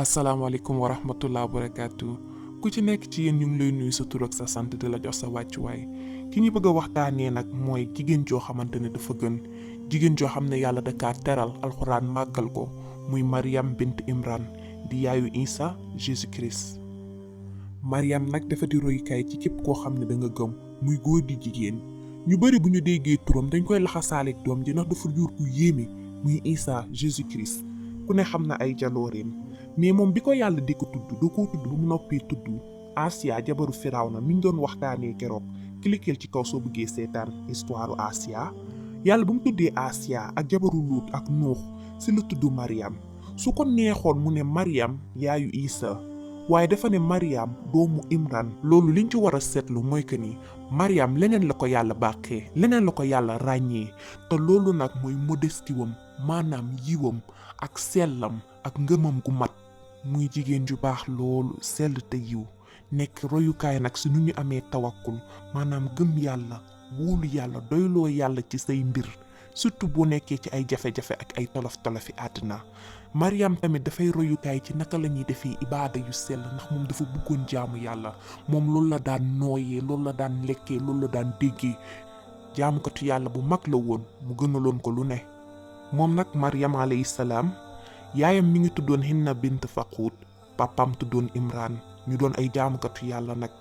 asalaamaaleykum wa rahmatullah wa barakaatu ku ci nekk ci yéen ñu ngi lay nuyu sa tur ak sa sant di la jox sa wàccuwaay ki ñu bëgg a waxtaanee nag mooy jigéen joo xamante ne dafa gën jigéen joo xam ne yàlla da kaa teral alxuraan màggal ko muy Mariam bint Imran di yaayu Isa Jésus Christ. Mariam nag dafa di royukaay ci képp koo xam ne da nga gëm muy góor di jigéen ñu bëri bu ñu déggee turam dañ koy laxasaaleeg doom ji ndax dafa jur ku yéeme muy Isa Jésus Christ ku ne xam na ay jalooreem. mais moom bi ko yàlla di ko tudd du ko tudd bu mu noppee tudd Asiya jabaru Firawna mi ñu doon waxtaanee keroog cliquer ci kaw soo bëggee seetaan histoire Asiya yàlla bu mu tuddee Asiya ak jabaru Luut ak Nuux si la tudd Mariam su ko neexoon mu ne Mariam yaayu Isa waaye dafa ne Mariam doomu Imran loolu liñ ci war a seetlu mooy que ni Mariam leneen la ko yàlla bàqee leneen la ko yàlla ràññee te loolu nag mooy modestiwam maanaam yiwam ak sellam ak ngëmam gu mat muy jigéen ju baax loolu sell te yiw nekk royukaay nag si nu ñu amee tawakkul maanaam gëm yàlla wóolu yàlla doyloo yàlla ci say mbir surtout boo nekkee ci ay jafe-jafe ak ay tolof-tolofi àddina Mariam tamit dafay royukaay ci naka la ñuy defee ibaada yu sell ndax moom dafa bëggoon jaamu yàlla moom loolu la daan nooyee loolu la daan lekkee loolu la daan déggee jaamukatu yàlla bu mag la woon mu gënaloon ko lu ne moom nag Mariam alayhi salaam yaayam mi ngi tuddoon Hinna bint Faquud papaam tuddoon Imran ñu doon ay jaamukatu yàlla nag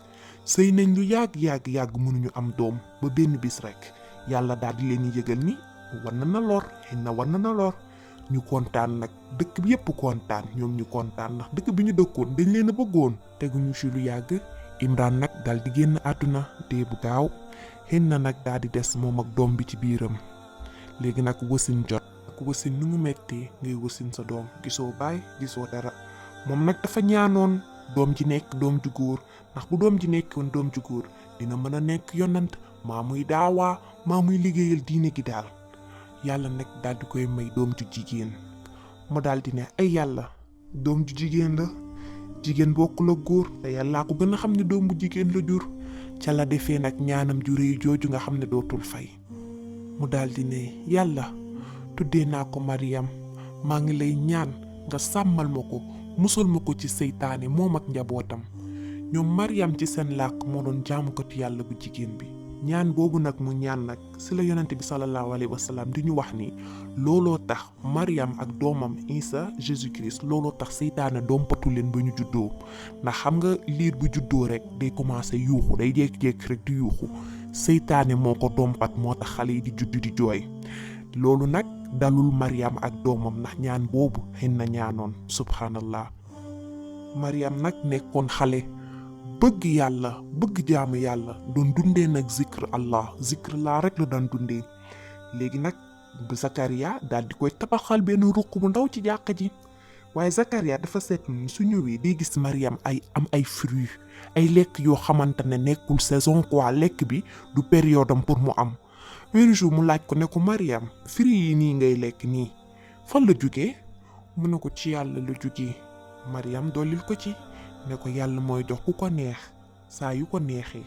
sëy nañ lu yàgg mënuñu am doom ba benn bis rek yàlla daal di leen yëgal ni war na lor Hinna war na lor ñu kontaan nag dëkk bi yépp kontaan ñoom ñu kontaan ndax dëkk bi ñu dëkkoon dañ leen a bëggoon teguñu ci lu yàgg Imran nag daal di génn àdduna dee bu gaaw Hinna nag daal di des moom ak doom bi ci biiram léegi nag wasin jot ku wasin nu mu mettee ngay wasin sa doom gisoo baay gisoo dara moom nag dafa ñaanoon doom ji nekk doom ju góor ndax bu doom ji nekkoon doom ju góor dina mën a nekk yonant maa muy daawaa maa muy liggéeyal diine gi daal yàlla nag daal di koy may doom ju jigéen mu daal di ne ay yàlla doom ju jigéen la jigéen bokkul ak góor te yàllaa ko gën a xam ne doom bu jigéen la jur ca la defee nag ñaanam ju rëy jooju nga xam ne dootul fay mu daal di ne yàlla tuddee naa ko Mariam maa ngi lay ñaan nga sàmmal ma ko musal ma ko ci seytaane moom ak njabootam ñoom Mariam ci seen làkk moo doon jaamukatu yàlla bu jigéen bi ñaan boobu nag mu ñaan nag si la yonente bi sallallahu alayhi wa sallam di ñu wax ni looloo tax Mariam ak doomam Isa Jésus Christ looloo tax seytaane dompatu leen ba ñu juddoo ndax xam nga liir bu juddoo rek day commencé yuuxu day jékki-jékki rek di yuuxu seytaane moo ko dompat moo tax xale yi di judd di jooy loolu nag dalul Mariam ak doomam ndax ñaan boobu Hinna ñaanoon subhanallah Mariam nag nekkoon xale bëgg yàlla bëgg jaamu yàlla doon dundee nag zikr laa rek la daan dundee léegi nag Zakaria daal di koy tabaxal benn ruq bu ndaw ci jàkka ji waaye Zakaria dafa seetlu ni su ñëwee day gis Mariam am ay fruits ay lekk yoo xamante ne nekkul saison quoi lekk bi du période am pour mu am benn jour mu laaj ko ne ko Mariam fruits yi nii ngay lekk nii fan la jógee mu ne ko ci yàlla la jógee Mariam dollil ko ci ne ko yàlla mooy jox ku ko neex saa yu ko neexee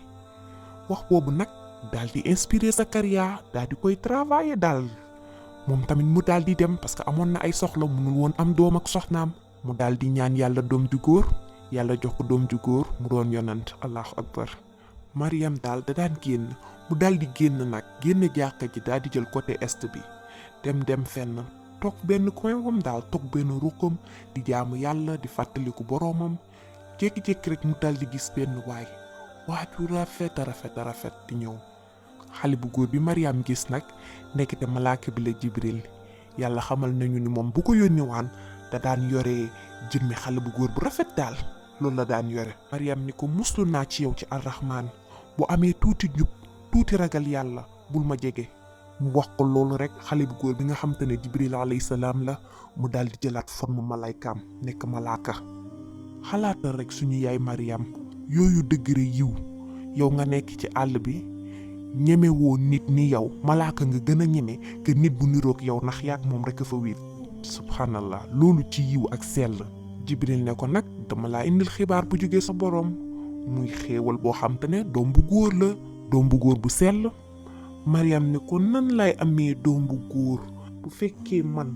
wax boobu nag daal di inspiré Zakaria daal di koy travailler daal moom tamit mu daal di dem parce que amoon na ay soxla munul woon am doom ak soxnaam mu daal di ñaan yàlla doom ju góor yàlla jox ko doom ju góor mu doon yonant allahu akbar Mariam daal da daan génn mu daal di génn nag génn jàkka ji daal di jël côté est bi dem fenn toog benn coin wam daal toog benn ruqam di jaamu yàlla di fàttaliku boroomam jékki-jékki rek mu daal di gis benn waaju rafet di ñëw xale bu góor bi Mariam gis nag nekkite malaaka bi la Jibril yàlla xamal nañu ni moom bu ko yónni waan da daan yore jëmmi xale bu góor bu rafet daal loolu la daan yore Mariam ni ko muslu naa ci yow ci arrahman bu amee tuuti njub tuuti ragal yàlla bul ma jege mu wax ko loolu rek xale bu góor bi nga xam te ne Jibril alayhi salaam la mu daal di jëlaat forme malaykaam nekk malaaka xalaatal rek suñu yaay Mariam yooyu degré yiw yow nga nekk ci àll bi ñemewoo nit ni yow malaaka nga gën a ñeme que nit bu niroog yow ndax yaak moom rek a fa wéet subhanallah loolu ci yiw ak sell Jibril ne ko nag dama laa indil xibaar bu jógee sa boroom muy xéewal boo xam te ne doom bu góor la doom bu góor bu sell Mariam ne ko nan lay amee doom bu góor bu fekkee man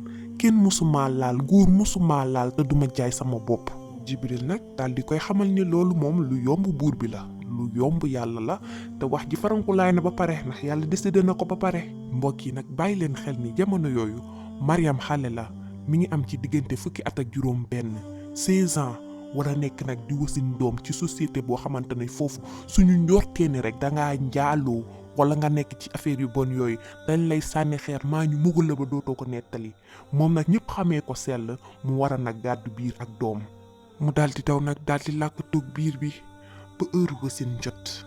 jigéen musuma laal góor musuma laal te duma jaay sama bopp. Jibril nag daal di koy xamal ni loolu moom lu yomb buur bi la, lu yomb yàlla la, te wax ji farankulaay na ba pare ndax yàlla décidé na ko ba pare. mbokk yi nag bàyyi leen xel ni jamono yooyu Mariam xale la, mi ngi am ci diggante fukki at ak juróom benn 16 ans, war a nekk nag di wasin doom ci société boo xamante ne foofu suñu njortee ni rek dangaa njaaloo wala nga nekk ci affaire yu bon yooyu dañ lay sànni xeer maa ñu mugal la ba dootoo ko nettali. moom nag ñëpp xamee ko sell mu war a nag gàddu biir ak doom. mu daldi daw nag daldi làkk toog biir bi ba heure wasin jot,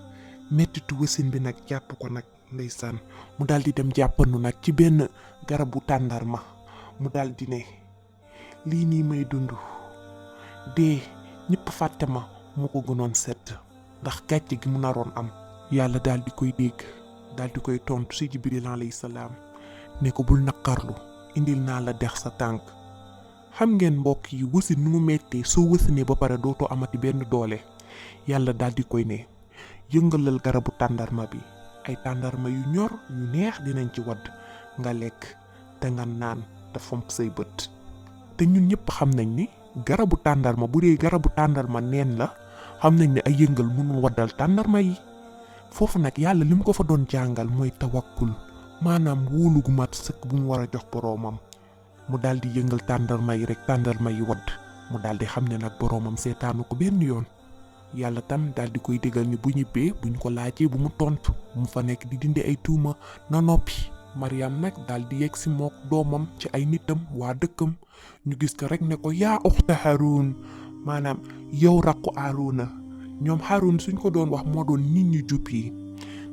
mettitu wasin bi nag jàpp ko nag ndeysaan. mu daldi dem jàppandu nag ci benn garabu tàndarma, mu daldi ne lii nii may dund dee ñëpp fàtte ma moo ko gënoon sedd ndax gàcce gi mu naroon am. yàlla daldi koy dégg, daldi koy tontu ci Jibril alayhi salaam ne ko bul naqarlu, indil naa la dex sa tànk. xam ngeen mbokk yi wasin nu mu mettee soo wasinee ba pare dootoo amati benn doole. yàlla daldi koy ne yëngalal garabu tàndarma bi, ay tàndarma yu ñor yu neex dinañ ci wadd, nga lekk te nga naan te fomp say bët. te ñun ñëpp xam nañ ni garabu tàndarma bu dee garabu tàndarma neen la, xam nañ ne ay yëngal mënul waddal tàndarma yi. foofu nag yàlla li mu ko fa doon jàngal mooy tawakkul, maanaam wóolu gu mat sëkk bu mu war a jox boroomam. mu daldi yëngal tàndarma yi rek tàndarma yi wadd, mu daldi xam ne nag boroomam seetaanu ko benn yoon. yàlla tam daldi koy digal ni bu ñibbee buñ ko laajee bu mu tontu, mu fa nekk di dindi ay tuuma na noppi. Mariam nag daldi yegg si mook doomam ci ay nitam waa dëkkam, ñu gis ko rek ne ko yaa uxta Haroun, maanaam yow rakku Harouna. ñoom Haroun suñ ko doon wax moo doon nit ñu jub yi,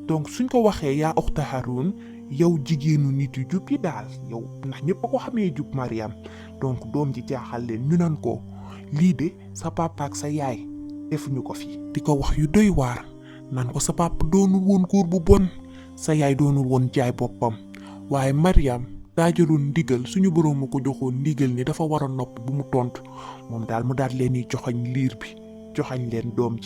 donc suñ ko waxee yaa uxta Haroun yow jigéenu nit yu jub yi daal yow, ndax ñëpp a ko xamee jub Mariam. donc doom ji jaaxal leen, ñu nan ko lii de sa papa ak sa yaay defuñu ko fi. di ko wax yu doy waar naan ko sa papa doonul woon góor bu bon, sa yaay doonul woon jaay boppam, waaye Mariam daa jëloon ndigal, suñu boroom mu ko joxoon ndigal ni dafa war a noppi bu mu tontu. moom daal mu daal leen di joxañ liir bi, joxañ leen doom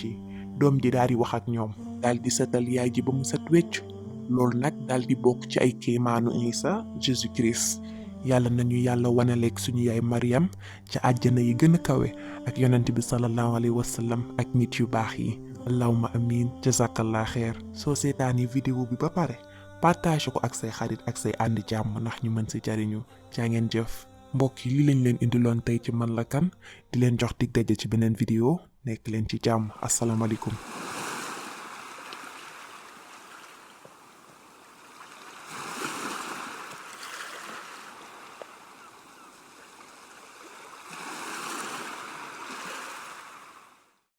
ji daal di wax ak ñoom, daal di setal yaay ji ba mu set wecc. loolu nag daal di bokk ci ay kéemaanu Isa Jésus Christ. yàlla nañu yàlla wanaleeg suñu yaay Mariam ca àjjana yi gën a kawe ak yonent bi sallallahu alayhi wa sallam ak nit yu baax yi. allahumma amin, jazakallah xeer. soo seetaani vidéo bi ba pare partage ko ak say xarit ak say àndi jàmm ndax ñu mën si jariñu. jaa ngeen jëf mbokk yi, li lañ leen indiloon tey ci Man la kan, di leen jox dig daje ci beneen vidéo. nekk leen ci jàmm. asalaamaaleykum.